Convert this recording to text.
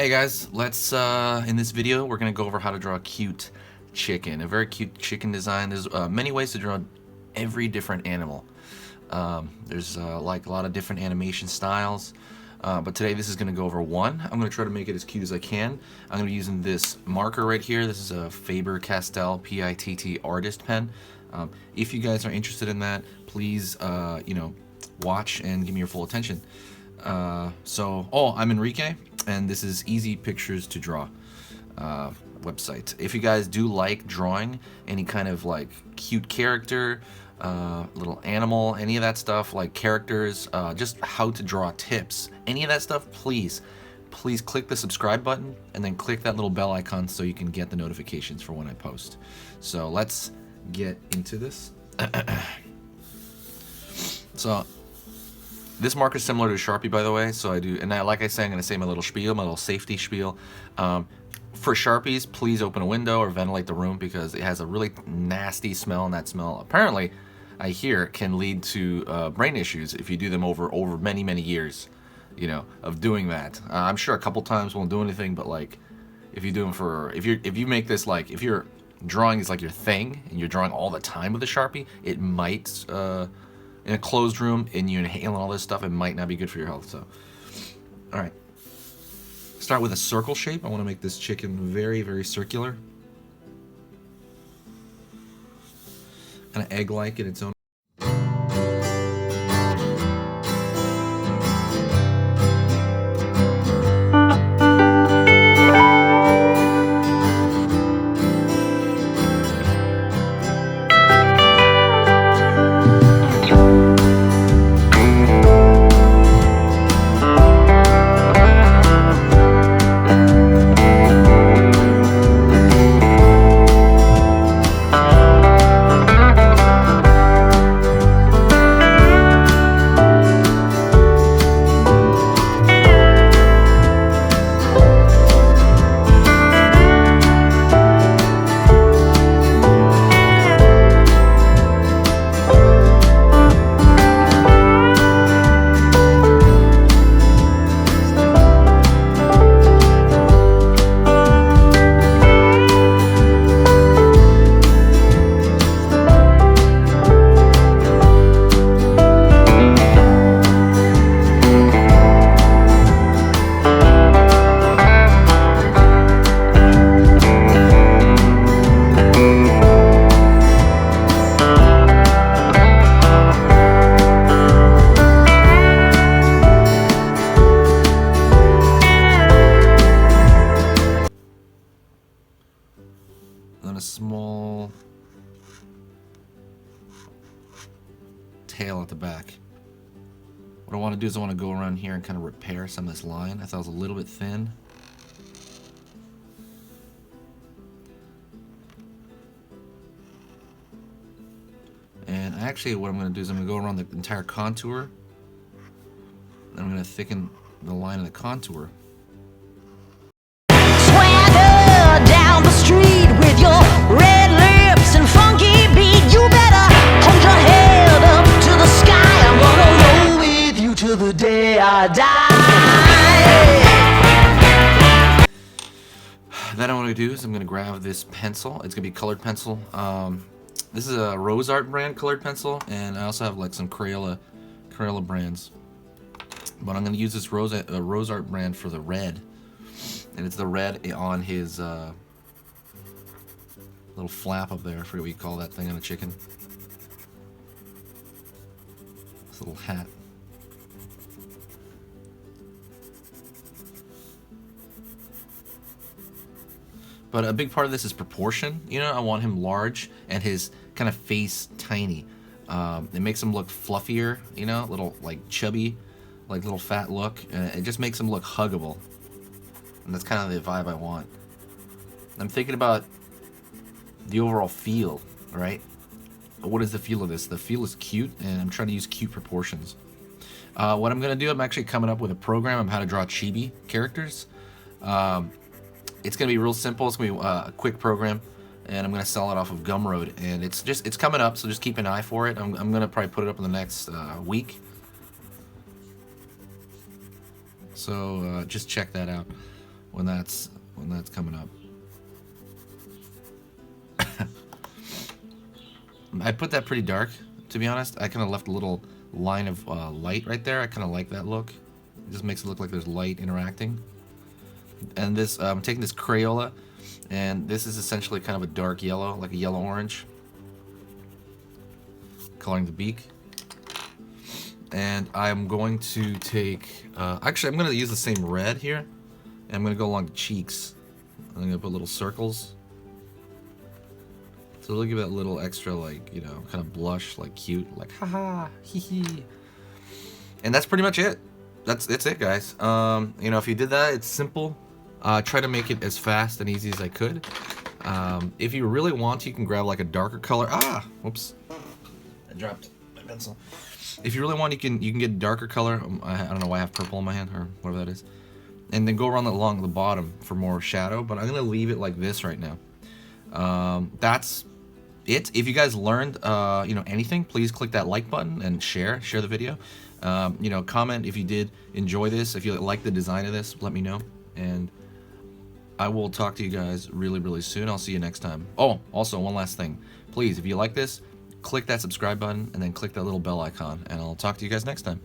Hey guys, let's in this video we're gonna go over how to draw a cute chicken, a very cute chicken design. There's many ways to draw every different animal. There's like a lot of different animation styles, but today this is gonna go over one. I'm gonna try to make it as cute as I can. I'm gonna be using this marker right here. This is a Faber-Castell PITT artist pen. If you guys are interested in that, please watch and give me your full attention. I'm Enrique, and this is Easy Pictures to Draw website. If you guys do like drawing any kind of like cute character, little animal, any of that stuff, like characters, just how to draw tips, any of that stuff, please click the subscribe button and then click that little bell icon so you can get the notifications for when I post. So let's get into this. So this marker is similar to Sharpie, by the way, so I do, and like I say, I'm going to say my little spiel, my little safety spiel. For Sharpies, please open a window or ventilate the room because it has a really nasty smell, and that smell, apparently, I hear, can lead to brain issues if you do them over many years, of doing that. I'm sure a couple times won't do anything, but like, if you do them if you make this like, if your drawing is like your thing, and you're drawing all the time with a Sharpie, it might, in a closed room and you inhale all this stuff, it might not be good for your health. So, all right. Start with a circle shape. I want to make this chicken very circular. Kind of egg-like in its own. A small tail at the back. What I want to do is I want to go around here and kind of repair some of this line. I thought it was a little bit thin. And actually what I'm going to do is I'm going to go around the entire contour. Then I'm going to thicken the line of the contour. Down the street with your red lips and funky beat, you better hold your head up to the sky. I'm gonna roll with you till the day I die. Then what I'm going to do is I'm going to grab this pencil. It's going to be colored pencil. This is a Rose Art brand colored pencil, and I also have like some Crayola brands. But I'm going to use this Rose Art brand for the red. And it's the red on his little flap up there. I forget what you call that thing on a chicken. This little hat. But a big part of this is proportion. I want him large and his kind of face tiny. It makes him look fluffier, little like chubby, like little fat look. It just makes him look huggable. And that's kind of the vibe I want. I'm thinking about the overall feel, right? What is the feel of this? The feel is cute, and I'm trying to use cute proportions. What I'm going to do, I'm actually coming up with a program on how to draw Chibi characters. It's going to be real simple. It's going to be a quick program, and I'm going to sell it off of Gumroad. And it's coming up, so just keep an eye for it. I'm going to probably put it up in the next week. So just check that out. when that's coming up. I put that pretty dark, to be honest. I kind of left a little line of light right there. I kind of like that look. It just makes it look like there's light interacting. And this, I'm taking this Crayola, and this is essentially kind of a dark yellow, like a yellow-orange, coloring the beak. And I'm going to take, actually I'm going to use the same red here, and I'm going to go along the cheeks. I'm going to put little circles. So it'll give it a little extra, like, you know, kind of blush, like cute, like haha, hee hee. And that's pretty much it. That's it, guys. You know, if you did that, it's simple. Try to make it as fast and easy as I could. If you really want to, you can grab like a darker color. Whoops, I dropped my pencil. If you really want, you can get a darker color. I don't know why I have purple in my hand or whatever that is. And then go around along the bottom for more shadow. But I'm gonna leave it like this right now. That's it. If you guys learned, you know, anything, please click that like button and share the video. You know, comment if you did enjoy this. If you like the design of this, let me know. And I will talk to you guys really, really soon. I'll see you next time. Oh, also one last thing. Please, if you like this, click that subscribe button and then click that little bell icon. And I'll talk to you guys next time.